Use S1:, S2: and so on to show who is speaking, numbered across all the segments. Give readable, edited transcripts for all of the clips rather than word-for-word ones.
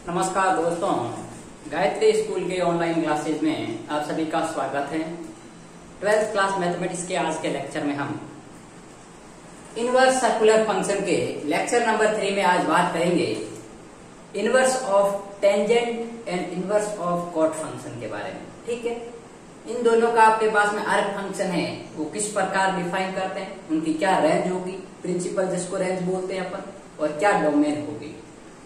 S1: नमस्कार दोस्तों, गायत्री स्कूल के ऑनलाइन क्लासेज में आप सभी का स्वागत है। 12th क्लास मैथमेटिक्स के आज के लेक्चर में हम इनवर्स सर्कुलर फंक्शन के लेक्चर नंबर 3 में आज बात करेंगे inverse of tangent and inverse of cot function के बारे में। ठीक है, इन दोनों का आपके पास में आर्क फंक्शन है, वो किस प्रकार डिफाइन करते हैं, उनकी क्या रेंज होगी, प्रिंसिपल जिसको रेंज बोलते हैं अपन, और क्या डोमेन होगी।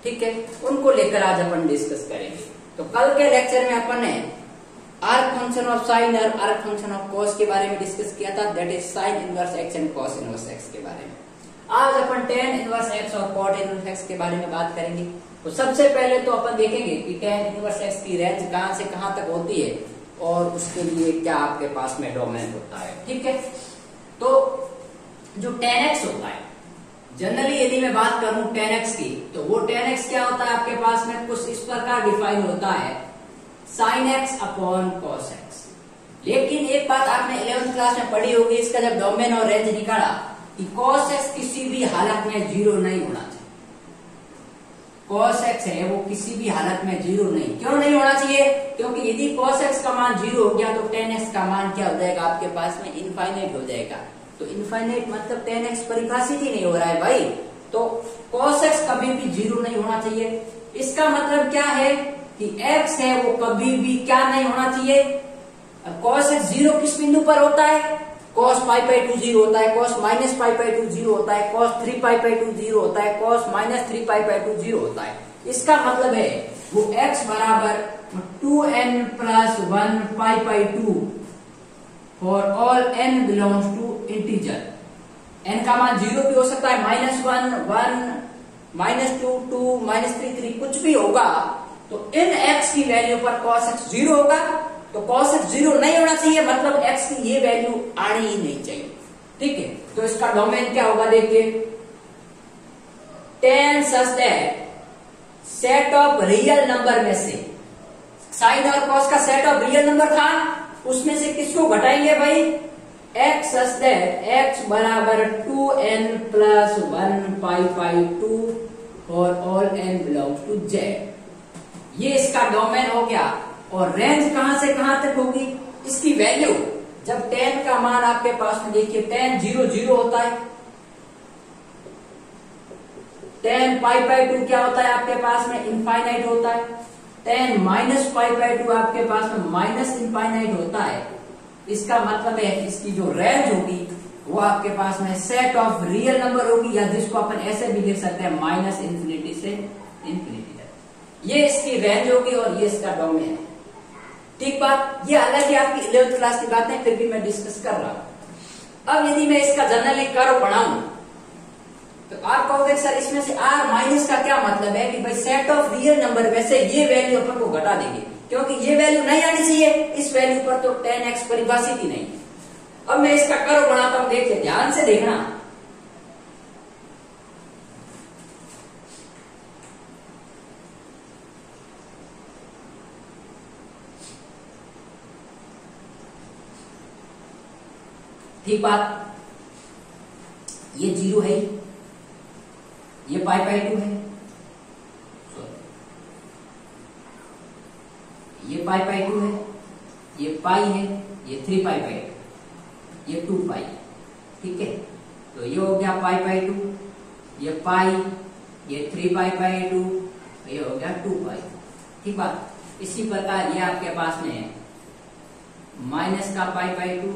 S1: ठीक है, उनको लेकर आज अपन डिस्कस करेंगे। तो कल के लेक्चर में अपन ने आर्क फंक्शन ऑफ साइन और आर्क फंक्शन ऑफ कॉस के बारे में डिस्कस किया था, that is sine inverse x and cos inverse x के बारे में। आज अपन टेन इनवर्स एक्स और कॉट इनवर्स एक्स के बारे में बात करेंगे। तो सबसे पहले तो अपन देखेंगे कि टेन इनवर्स एक्स की रेंज कहां से कहां तक होती है और उसके लिए क्या आपके पास में डोमेन होता है। ठीक है, तो जो टेन एक्स होता है, जनरली यदि मैं बात करूं टेन एक्स की, तो वो टेन एक्स क्या होता है आपके पास में कुछ इस प्रकार डिफाइन होता है, sine x upon cos x. लेकिन एक बात आपने 11th क्लास में पढ़ी होगी, इसका जब डोमेन और रेंज निकाला कि कॉस एक्स किसी भी हालत में जीरो नहीं होना चाहिए। कॉस एक्स है वो किसी भी हालत में जीरो नहीं, क्यों नहीं होना चाहिए? क्योंकि यदि कॉस एक्स का मान जीरो हो गया तो टेन एक्स का मान क्या हो जाएगा आपके पास में, इनफाइनाइट हो जाएगा। तो इनफाइनाइट मतलब टेन एक्स परिभाषित ही नहीं हो रहा है भाई, तो cos x कभी भी जीरो नहीं होना चाहिए। इसका मतलब क्या है कि x है वो कभी भी क्या नहीं होना चाहिए। cos x जीरो किस बिंदु पर होता है? cos π/2 जीरो होता है, cos -π/2 जीरो होता है, cos 3π/2 जीरो होता है, cos -3π/2 जीरो होता है। इसका मतलब है वो x बराबर 2n + 1 π/2 for all n belongs to integer. n का मान जीरो भी हो सकता है, -1, 1, -2, 2, -3, 3 कुछ भी होगा। तो इन x की वैल्यू पर cos x जीरो होगा, तो cos x जीरो नहीं होना चाहिए, मतलब x की ये वैल्यू आनी ही नहीं चाहिए। ठीक है, तो इसका डोमेन क्या होगा देखिए, ten such that set of real number में से साइन और cos का सेट ऑफ रियल नंबर था, उसमें से किसको घटाएंगे भाई, x सच दैट x बराबर 2n + 1 π/2 और all n belongs to z। ये इसका डोमेन हो गया। और रेंज कहां से कहां तक होगी, इसकी वैल्यू जब 10 का मान आपके पास में देखिए 10 0 0 होता है, 10 π/2 क्या होता है आपके पास में, इनफाइनाइट होता है, 10 -π/2 आपके पास में माइनस इनफाइनाइट होता है। इसका मतलब है इसकी जो रेंज होगी वो आपके पास में सेट ऑफ रियल नंबर होगी, या जिसको अपन ऐसे भी लिख सकते हैं -∞ से इंफिनिटी तक। ये इसकी रेंज होगी और ये इसका डोमेन है। ठीक बात, ये अलग ही आपकी 11th क्लास की बात है, फिर भी मैं डिस्कस कर रहा हूं। अब यदि मैं इसका जनरली कर्व बनाऊं तो आप कहोगे सर इसमें से r माइनस का क्या मतलब है कि भाई सेट ऑफ रियल नंबर में से ये वैल्यू अपन को घटा देंगे, क्योंकि ये वैल्यू नहीं आनी चाहिए, इस वैल्यू पर तो 10x परिभाषित ही नहीं। अब मैं इसका कर्व बनाता हूं, देखिए ध्यान से देखना। ठीक बात, ये जीरो है, ये π/2 है, ये π/2 है, ये पाई है, ये 3π/2, ये 2π। ठीक है, तो ये हो गया π/2, ये पाई, ये 3π/2, ये हो गया 2π। ठीक बात, इसी प्रकार ये आपके पास में है माइनस का π/2।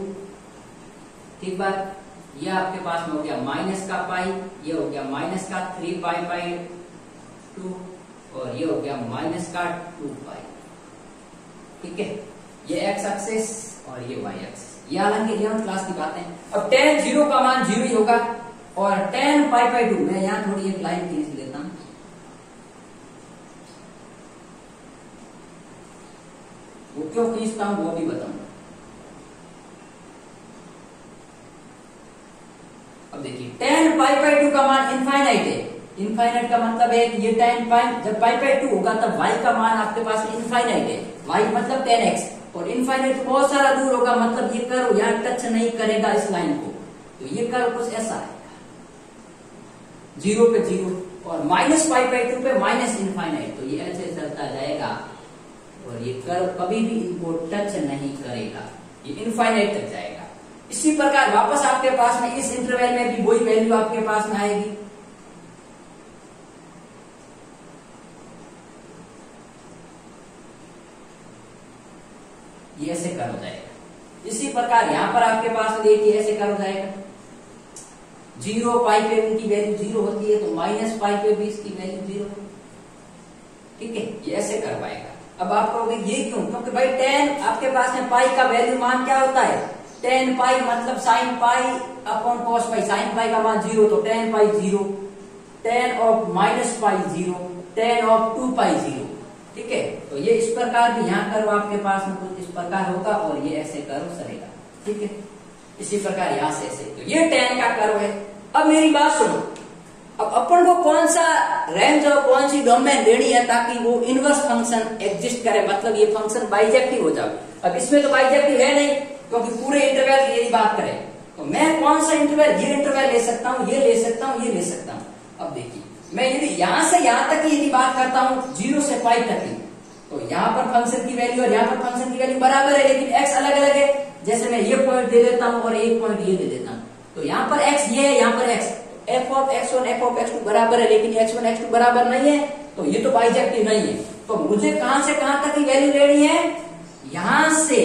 S1: ठीक बात, ये आपके पास में हो गया माइनस का पाई, ये हो गया माइनस का 3π/2 और ये हो गया माइनस का 2π। ठीक है, ये x एक्सिस और ये y एक्सिस, ये हालांकि 11th क्लास की बात है। अब tan 0 का मान 0 ही होगा और tan π/2, मैं यहां थोड़ी एक लाइन खींच लेता हूं, वो क्यों खींचता हूं वो भी बताऊंगा। अब देखिए tan π/2 का मान इनफाइनाइट है, इनफाइनाइट का मतलब है कि ये tan π जब π/2 होगा तब y का मान आपके पास इनफाइनाइट है, y मतलब 10x, और इनफाइनाइट बहुत सारा दूर होगा, मतलब ये कर्व यहां टच नहीं करेगा इस लाइन को, तो ये कर्व कुछ ऐसा है, 0 पे 0 और -π/2 पे -इनफाइनाइट, तो ये ऐसे चलता जाएगा और ये कर्व कभी भी इनको टच नहीं करेगा, ये इनफाइनाइट तक जाएगा। इसी प्रकार वापस आपके पास में इस इंटरवल में भी वही वैल्यू आपके पास में आएगी। ये ऐसे कर्व हो जाएगा। इसी प्रकार यहां पर आपके पास देखिए ऐसे कर्व हो जाएगा। 0 पाई पे उनकी वैल्यू 0 होती है, तो -π पे भी इसकी वैल्यू 0, ठीक है, ये ऐसे कर्व आएगा। अब आप कहोगे ये क्यों? क्योंकि भाई tan आपके पास में पाई का वैल्यू मान क्या होता है? tan पाई मतलब sin pi upon cos pi, sin pi का मान 0, तो tan pi 0, tan of -π 0, tan of 2 pi 0, ठीक है। तो ये इस प्रकार भी यहाँ कर्व आपके पास में कुछ इस प्रकार होगा और ये ऐसे कर्व चलेगा, ठीक है। इसी प्रकार यहां से ऐसे, तो ये tan का कर्व है। अब मेरी बात सुनो, अब अपन को कौन सा रेंज और कौन सी डोमेन लेनी है ताकि वो इनवर्स फंक्शन एग्जिस्ट करे, मतलब ये फंक्शन बाइजेक्टिव हो जाए। अब इसमें तो बाइजेक्टिव है नहीं, क्योंकि पूरे इंटरवल की यदि बात करें तो मैं कौन सा इंटरवल, ये इंटरवल ले सकता हूँ, ये ले सकता हूँ, ये ले सकता हूँ। अब देखिए मैं यदि यहां से यहां तक की यदि बात करता हूँ 0 से π तक की, तो यहाँ पर फंक्शन की वैल्यू और यहाँ पर फंक्शन की वैल्यू बराबर है, लेकिन x अलग अलग है। जैसे मैं ये पॉइंट दे देता हूँ और एक पॉइंट ये दे देता हूँ, तो यहाँ पर x ये है, यहाँ पर x, f of x1 f of x2 बराबर है, लेकिन x1 x2 बराबर नहीं है, तो ये तो बाइजेक्टिव नहीं है। तो मुझे कहां से कहां तक की वैल्यू लेनी है? यहां से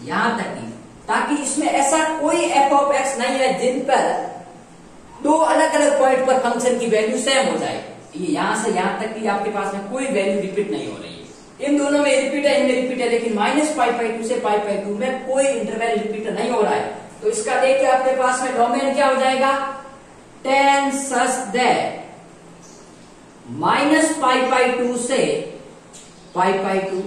S1: यहां तक की, ताकि इसमें ऐसा कोई f ऑफ x नहीं है जिन पर दो अलग अलग पॉइंट पर फंक्शन की वैल्यू सेम हो जाए। ये यहां से यहां तक की आपके पास में कोई वैल्यू रिपीट नहीं हो रही है। इन दोनों में रिपीट है, इनमें रिपीट है, लेकिन -π/2 से π/2 में कोई इंटरवल रिपीट नहीं हो रहा है। तो इसका देखिए आपके पास में डोमेन क्या हो जाएगा? tan such that -π/2 से π/2,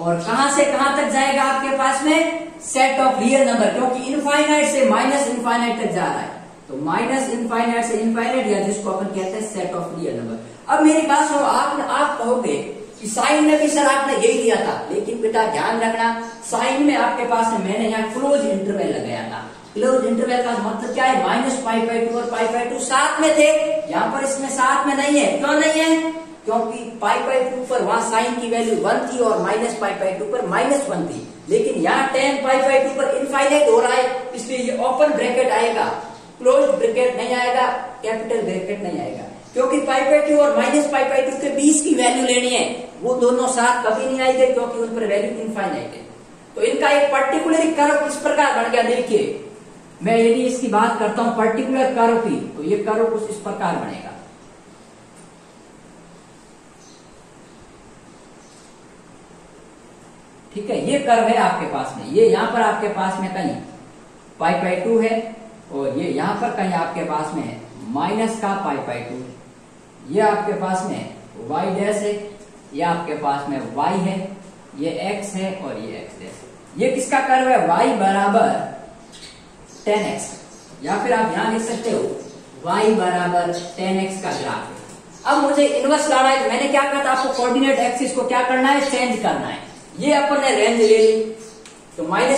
S1: और कहां से कहां तक जाएगा आपके पास में? सेट ऑफ रियल नंबर, क्योंकि इनफाइनाइट से -इनफाइनाइट तक जा रहा है, तो -इनफाइनाइट से इनफाइनाइट, या जिसको अपन कहते हैं सेट ऑफ रियल नंबर। अब मेरी बात सुनो, आप कहोगे कि साइन में भी सर आपने यही लिया था, लेकिन बेटा ध्यान रखना, साइन में आपके पास में मैंने यहाँ क्लोज इंटरवल लगाया था। क्लोज इंटरवल का मतलब क्या है? -π/2 और π/2 साथ में थे, यहाँ पर इसमें साथ में नहीं है। क्यों नहीं है? क्योंकि π/2 पर वहां साइन की वैल्यू 1 थी और -π/2 पर -1 थी, लेकिन यहाँ tan π/2 पर इनफाइनाइट हो रहा है, इसलिए ये ओपन ब्रैकेट आएगा, क्लोज ब्रैकेट नहीं आएगा, कैपिटल ब्रैकेट नहीं आएगा। क्योंकि π/2 और -π/2 के बीच की वैल्यू लेनी है, वो दोनों साथ कभी नहीं आएंगे, क्योंकि उन पर वैल्यू इनफाइनाइट है। तो इनका एक पर्टिकुलर कर्व इस प्रकार बन गया। देखिए मैं यदि इसकी बात करता हूं पर्टिकुलर कर्व की, तो ये कर्व कुछ इस प्रकार बनेगा। ठीक है, ये कर्व है आपके पास में, ये यहां पर आपके पास में कहीं π/2 है, और ये यहां पर कहीं आपके पास में माइनस का π/2, ये आपके पास में y डैश है, ये आपके पास में y है, ये x है और ये x डैश। ये किसका कर्व है? y बराबर tan x, या फिर आप यहां लिख सकते हो y बराबर tan x का ग्राफ है। अब मुझे इनवर्स लाना है, तो मैंने क्या कहा था आपको? कोऑर्डिनेट एक्सिस को क्या करना है? चेंज करना है। ये अपन ने रेंज ले ली, तो -π/2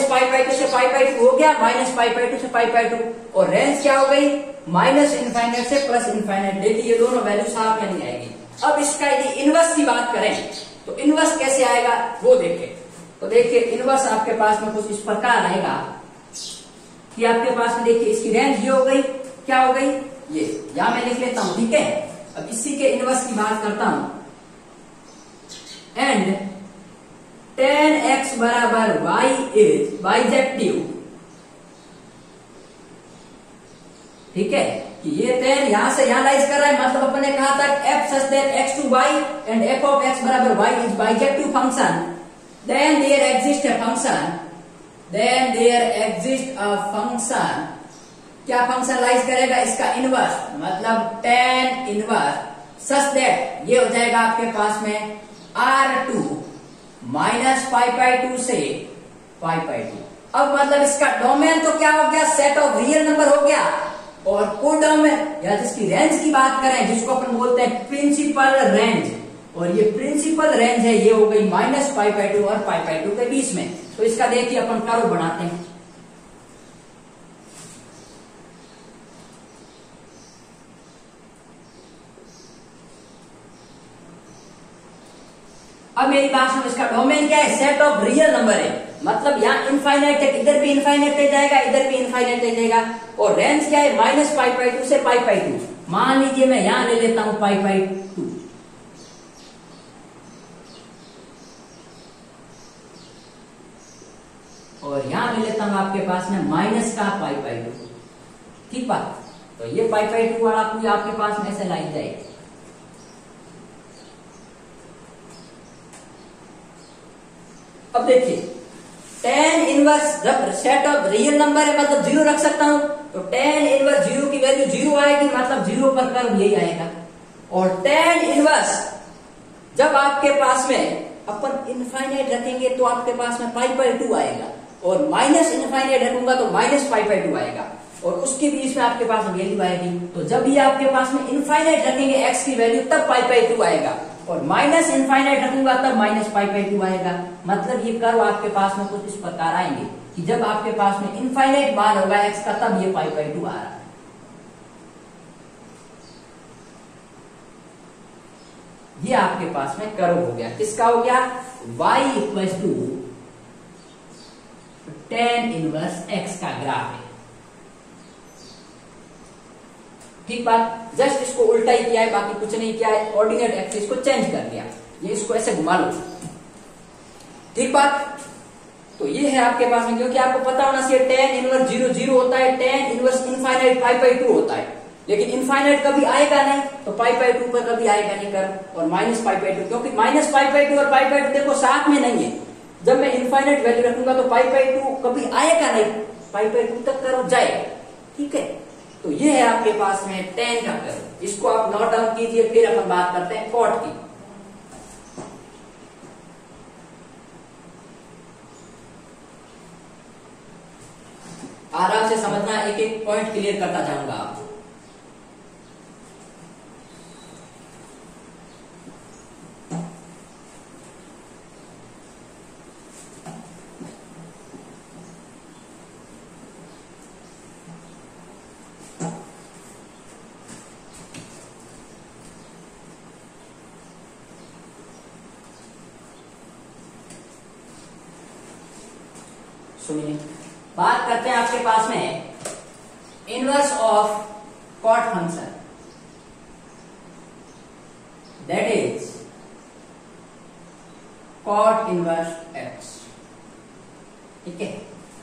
S1: से π/2 हो गया, -π/2 से π/2, और रेंज क्या हो गई? -इनफाइनाइट से +इनफाइनाइट। देखिए ये दोनों वैल्यू साथ में नहीं आएगी। अब इसका यदि इनवर्स की बात करें तो इनवर्स कैसे आएगा वो देखें। तो देखिए इनवर्स आपके पास में कुछ इस प्रकार आएगा कि आपके पास में देखिए इसकी रेंज ये हो गई, क्या हो गई? ये यहां मैं लिख लेता हूं, ठीक है। अब इसी के इनवर्स की बात करता हूं, एंड tan x बराबर y इज बाइजेक्टिव, ठीक है, कि ये tan यहां से यहां लाइज कर रहा है, मतलब अपन ने कहा था f such that x to y and f of x बराबर y is bijective function, then there exists a function, then there exists a function, क्या फंक्शन लाइज करेगा? इसका इनवर्स, मतलब tan इनवर्स such that ये हो जाएगा आपके पास में R2 -π/2 से π/2। अब मतलब इसका डोमेन तो क्या हो गया? सेट ऑफ रियल नंबर हो गया, और कोड डोमेन या जिसकी रेंज की बात करें, जिसको अपन बोलते हैं प्रिंसिपल रेंज, और ये प्रिंसिपल रेंज है, ये हो गई -π/2 और π/2 के बीच में। तो इसका देखिए अपन कर्व बनाते हैं। अब मेरी बात सुनो, इसका डोमेन क्या है? सेट ऑफ रियल नंबर है, मतलब यहाँ इनफाइनाइट तक, इधर भी इनफाइनाइट तक जाएगा, इधर भी इनफाइनाइट तक जाएगा। और रेंज क्या है? -π/2 से π/2। मान लीजिए मैं यहां ले लेता हूं π/2, और यहां ले लेता हूं आपके पास में माइनस का π/2। ठीक बात। तो ये π/2 वाला कोई आपके पास में ऐसे लाइन जाएगी। अब देखिए tan इनवर्स, जब सेट ऑफ रियल नंबर है मतलब 0 रख सकता हूं, तो tan इनवर्स 0 की वैल्यू 0 आएगी, मतलब 0 पर कर्व यही आएगा। और tan इनवर्स जब आपके पास में अपन इनफाइनाइट रखेंगे तो आपके पास में π/2 आएगा, और माइनस इनफाइनाइट रखूंगा तो -π/2 आएगा, और उसके बीच में आपके पास वैल्यू आएगी। तो जब ये आपके पास में इनफाइनाइट रखेंगे x की वैल्यू तब π/2 आएगा, और माइनस इनफाइनाइट रखूंगा तब -π/2 आएगा। मतलब ये कर्व आपके पास में कुछ इस प्रकार आएंगे कि जब आपके पास में इनफाइनाइट मान होगा x का तब ये π/2 आ रहा है। ये आपके पास में कर्व हो गया, किसका हो गया? y = tan इनवर्स x का ग्राफ है। ठीक बात। जस्ट इसको उल्टा ही किया है, बाकी कुछ नहीं किया है, ऑर्डिनेट एक्सिस को चेंज कर दिया, ये इसको ऐसे घुमा लो। ठीक बात। तो ये है आपके पास में, क्योंकि आपको पता होना चाहिए tan इनवर्स 0 0 होता है, tan इनवर्स इनफाइनाइट π/2 होता है, लेकिन इनफाइनाइट कभी आएगा नहीं, तो π/2 पर कभी आएगा नहीं कर, और -π/2, क्योंकि -π/2 और π/2 देखो साथ में नहीं है। जब मैं इनफाइनाइट वैल्यू रखूंगा तो π/2 कभी आएगा नहीं, π/2 तक कर्व जाएगा। ठीक है। तो ये है आपके पास में tan का कर्व, इसको आप नोट डाउन कीजिए, फिर अपन बात करते हैं कॉट की। आराम से समझना, एक एक पॉइंट क्लियर करता जाऊंगा आपको। सुनिए, बात करते हैं आपके पास में inverse of cot function, that is cot inverse x। ठीक है।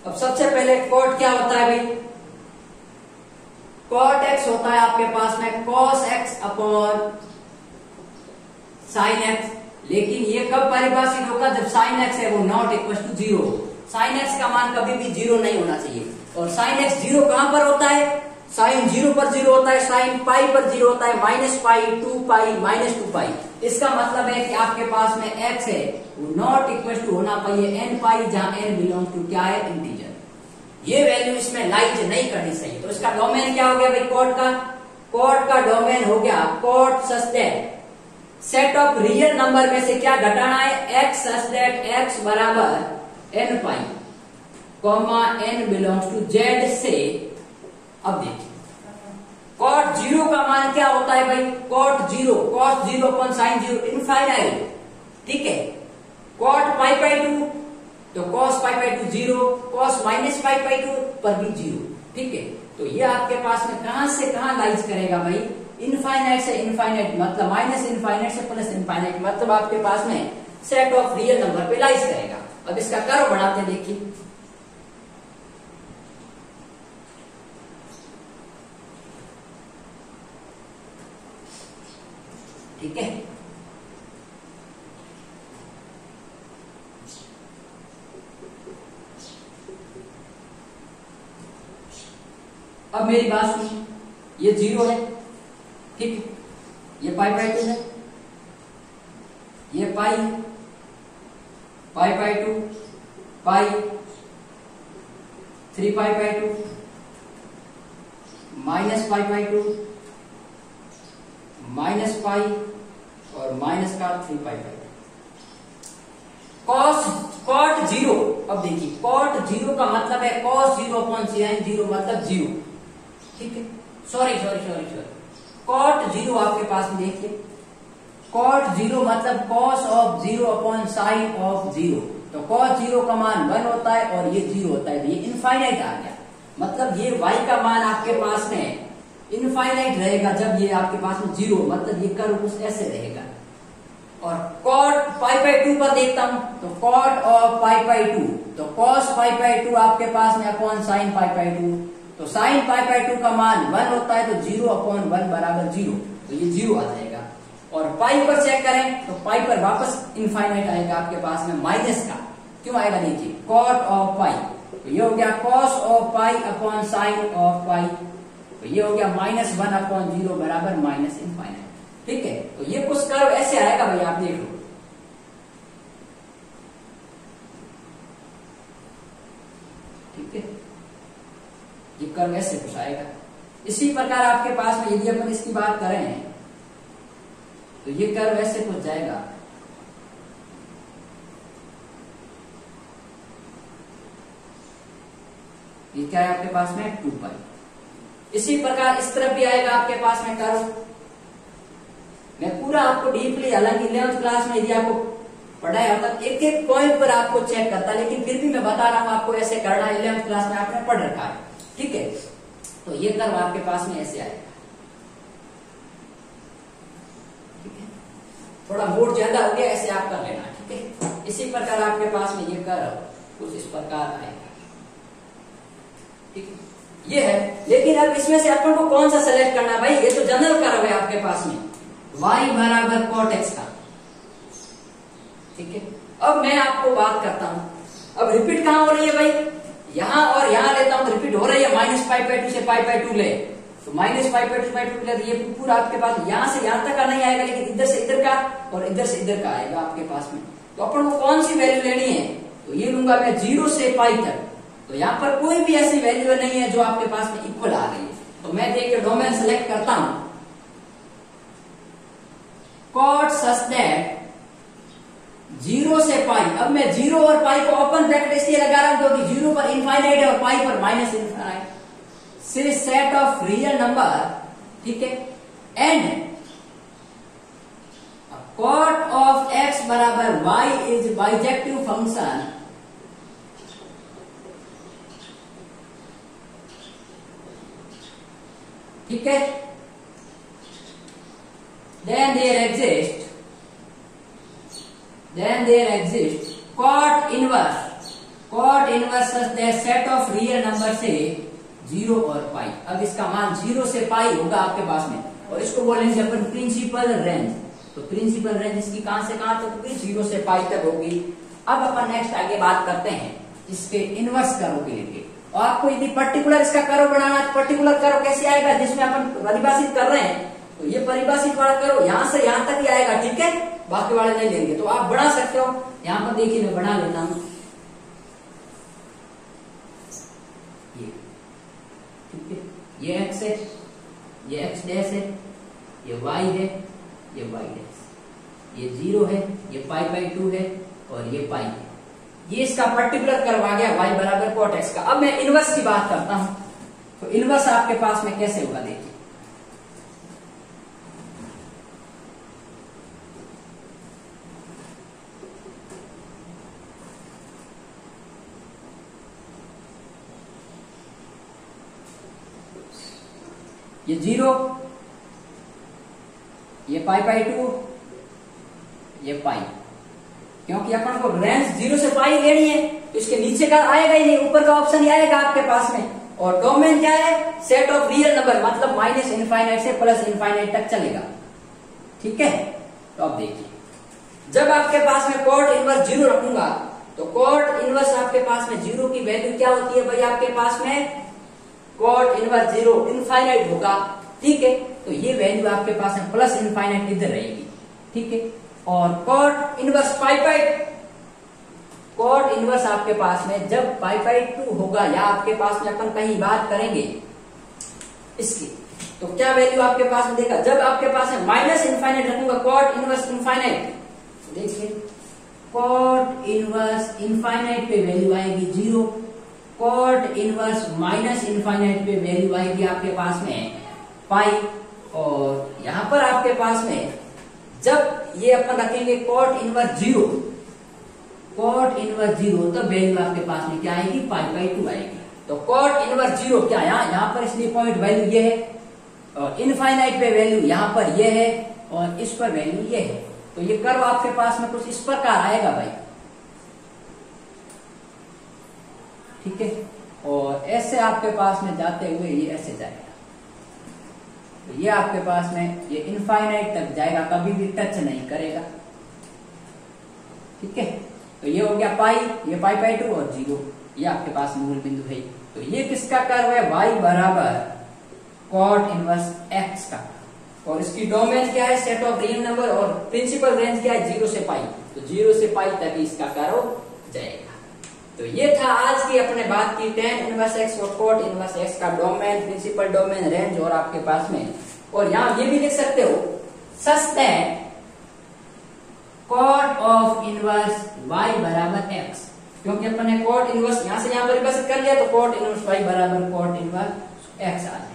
S1: अब सबसे पहले कॉट क्या होता है भाई? कॉट x होता है आपके पास में cos x upon sin x, लेकिन ये कब परिभाषित होगा? जब sin x है वो not equal to 0। sin x का मान कभी भी 0 नहीं होना चाहिए। और sin x 0 कहां पर होता है? sin 0 पर 0 होता है, sin π पर 0 होता है, -π, 2π, -2π। इसका मतलब है कि आपके पास में x है वो नॉट इक्वल टू होना चाहिए nπ, जहां n बिलोंग टू क्या है? इंटीजर। ये वैल्यू इसमें लाइज नहीं करनी चाहिए। तो इसका डोमेन क्या हो गया भाई कॉट का? कॉट का डोमेन हो गया cot such that set of real number में से क्या घटाना है? x सच दैट x बराबर nπ, n belongs to z से। अब देखिए कॉट 0 का मान क्या होता है भाई? Cot 0 cos 0 upon sin 0 infinite. ठीक है। कॉट π/2 तो cos π/2 0, cos -π/2 पर भी 0। ठीक है। तो ये आपके पास में कहां से कहां लाइज करेगा भाई? इनफाइनाइट से इनफाइनाइट, मतलब माइनस इनफाइनाइट से प्लस इनफाइनाइट, मतलब आपके पास में सेट ऑफ रियल नंबर पे लाइज करेगा। अब इसका कर्व बनाते हैं, देखिए। ठीक है। अब मेरी बात सुनिए, ये 0 है। ठीक है। ये π/2 है, ये π/2 पाई 3π/2 -π/2 -π और माइनस का 3π/2 cot 0। अब देखिए cot 0 का मतलब है cos 0 अपॉन sin 0 मतलब 0। ठीक है। सॉरी cot 0 आपके पास में देखिए कॉट 0 मतलब cos of 0 upon sine of 0। तो कॉस 0 का मान 1 होता है और ये 0 होता है, ये इनफाइनाइट आ गया। मतलब ये y का मान आपके पास में इनफाइनाइट रहेगा जब ये आपके पास में 0, मतलब ये कर्व कुछ ऐसे रहेगा। और कॉट π/2 पर देखता हूं, तो कॉट ऑफ π/2, तो कॉस π/2 आपके पास में अपॉन साइन π/2, तो साइन π/2 का मान 1 होता है, तो 0 अपॉन 1 बराबर 0, तो ये 0 आ जाएगा। और पाई पर चेक करें तो पाई पर वापस इनफाइनाइट आएगा आपके पास में माइनस का, क्यों आएगा देखिए, कॉट ऑफ पाई, तो ये हो गया cos of pi upon sine of pi, तो ये हो गया -1 अपॉन 0 बराबर माइनस इनफाइनाइट। ठीक है, तो ये कुछ कर्व ऐसे आएगा भाई, आप देख लो। ठीक है, ये कर्व ऐसे कुछ आएगा। इसी प्रकार आपके पास में यदि अपन इसकी बात करें तो ये कर्व ऐसे कुछ जाएगा। ये क्या है आपके पास में 2 पाई। इसी प्रकार इस तरफ भी आएगा आपके पास में कर्व। मैं पूरा आपको डीपली, हालांकि 11th क्लास में यदि आपको पढ़ाया होता एक एक पॉइंट पर आपको चेक करता, लेकिन फिर भी मैं बता रहा हूं आपको ऐसे करना, 11th क्लास में आपने पढ़ रखा है। ठीक है, तो ये कर्व आपके पास में ऐसे आएगा। थोड़ा मोड ज्यादा हो गया, ऐसे आप कर लेना। ठीक है, इसी प्रकार आपके पास में ये कर्व कुछ इस प्रकार आएगा। ठीक है, ये है। लेकिन अब इसमें से अपन को कौन सा सेलेक्ट करना है भाई, ये तो जनरल कर्व है आपके पास में, y बराबर cot x का। ठीक है, अब मैं आपको बात करता हूं, अब रिपीट कहां हो रही है भाई, यहां और यहां लेता हूं, रिपीट हो रही है -π/2 से π/2 ले, तो -π/2 ले, तो ये पूरा आपके पास यहां से यहां तक का नहीं आएगा, लेकिन इधर से इधर का और इधर से इधर का आएगा आपके पास में। तो अपन को कौन सी वैल्यू लेनी है, तो ये लूंगा मैं 0 से π तक। तो यहाँ पर कोई भी ऐसी वैल्यू नहीं है जो आपके पास में इक्वल आ रही है, तो मैं देखिए डोमेन सेलेक्ट करता हूं, cot such that 0 से पाई। अब मैं 0 और पाई को ओपन ब्रैकेट इसलिए लगा रहा हूं क्योंकि 0 पर इनफाइनाइट है और पाई पर माइनस इनफाइनाइट से सेट ऑफ रियल नंबर। ठीक है, एंड cot ऑफ x बराबर y इज बाइजेक्टिव फंक्शन। ठीक है, then there exists cot inverse such that set of real number से 0 और पाई। अब इसका मान 0 से पाई होगा आपके पास में, और इसको बोलेंगे अपन प्रिंसिपल रेंज। तो प्रिंसिपल रेंज इसकी कहां से कहां तक होगी, 0 से पाई तक होगी। अब अपन नेक्स्ट आगे बात करते हैं इसके इनवर्स कर्व के लिए। और आपको यदि पर्टिकुलर इसका कर्व बनाना है, पर्टिकुलर कर्व कैसे आएगा, जिसमें अपन परिभाषित कर रहे हैं, तो ये परिभाषित वाला कर्व यहां से यहां तक ही आएगा। ठीक है, बाकी वाले नहीं लेंगे, तो आप बना सकते हो। यहां पर देखिए मैं बना लेता हूं ये। ठीक है, ये x है, ये x डैश है, ये y है, ये y डैश, ये 0 है, ये π/2 है और ये पाई है। ये इसका पर्टिकुलर कर्व आ गया y बराबर cot x का। अब मैं इनवर्स की बात करता हूं, तो इनवर्स आपके पास में कैसे होगा देखिए। ये 0, ये π/2, ये पाई, क्योंकि अपन को रेंज 0 से पाई लेनी है, तो इसके नीचे का आएगा ही नहीं, ऊपर का ऑप्शन ही आएगा आपके पास में। और डोमेन क्या है, सेट ऑफ रियल नंबर, मतलब माइनस इनफाइनाइट से प्लस इनफाइनाइट तक चलेगा। ठीक है, तो अब देखिए, जब आपके पास में cot इनवर्स 0 रखूंगा, तो cot इनवर्स आपके पास में 0 की वैल्यू क्या होती है भाई, आपके पास में cot इनवर्स 0 इनफाइनाइट होगा। ठीक है, तो ये वैल्यू आपके पास में प्लस इनफाइनाइट इधर रहेगी। ठीक है, और cot इनवर्स cot इनवर्स आपके पास में जब π/2 होगा, या आपके पास में अपन कहीं बात करेंगे इसकी, तो क्या वैल्यू आपके पास में देखा, जब आपके पास में माइनस इनफाइनाइट रखूंगा cot इनवर्स इनफाइनाइट, देखिए cot इनवर्स इनफाइनाइट पे वैल्यू आएगी 0, cot इनवर्स माइनस इनफाइनाइट पे वैल्यू आएगी आपके पास में पाई, और यहां पर आपके पास में जब ये अपन रखेंगे कॉट इनवर्स 0, कॉट इनवर्स 0, तब वैल्यू आपके पास में क्या आएगी, π/2 आएगी। तो कॉट इनवर्स 0 क्या, यहाँ पर इसलिए पॉइंट वैल्यू ये है, और इनफाइनाइट पे वैल्यू यहाँ पर ये है, और इस पर वैल्यू ये है। तो ये कर्व आपके पास में कुछ इस प्रकार आएगा भाई, ठीक है। और ऐसे आपके पास में जाते हुए ये ऐसे जाएगा, तो ये आपके पास में ये इनफाइनाइट तक जाएगा, कभी भी टच नहीं करेगा, ठीक है। तो ये हो गया पाई, ये π/2 और 0, ये आपके पास मूल बिंदु है। तो ये किसका कर्व है, y बराबर कॉट इनवर्स x का, और इसकी डोमेन क्या है, सेट ऑफ रियल नंबर, और प्रिंसिपल रेंज क्या है, 0 से पाई। तो 0 से पाई तक इसका कर्व जाएगा। तो ये था आज की अपने बात की tan इनवर्स x और कॉट इनवर्स x का डोमेन, प्रिंसिपल डोमेन, रेंज, और आपके पास में, और यहाँ ये भी लिख सकते हो such that cot of inverse y बराबर x, क्योंकि अपन ने कॉट इनवर्स यहाँ से यहाँ परिभाषित कर लिया, तो कॉट इनवर्स y बराबर कॉट इनवर्स x आ जाएगा,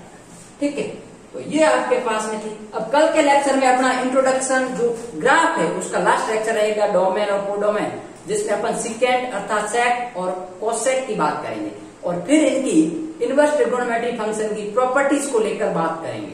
S1: ठीक है। तो ये आपके पास में थी। अब कल के लेक्चर में अपना इंट्रोडक्शन जो ग्राफ है उसका लास्ट लेक्चर रहेगा, डोमेन और कोडोमेन, जिसमें अपन सिकेंट अर्थात सेक और कोसेक की बात करेंगे, और फिर इनकी इनवर्स ट्रिगोनोमेट्री फंक्शन की प्रॉपर्टीज को लेकर बात करेंगे।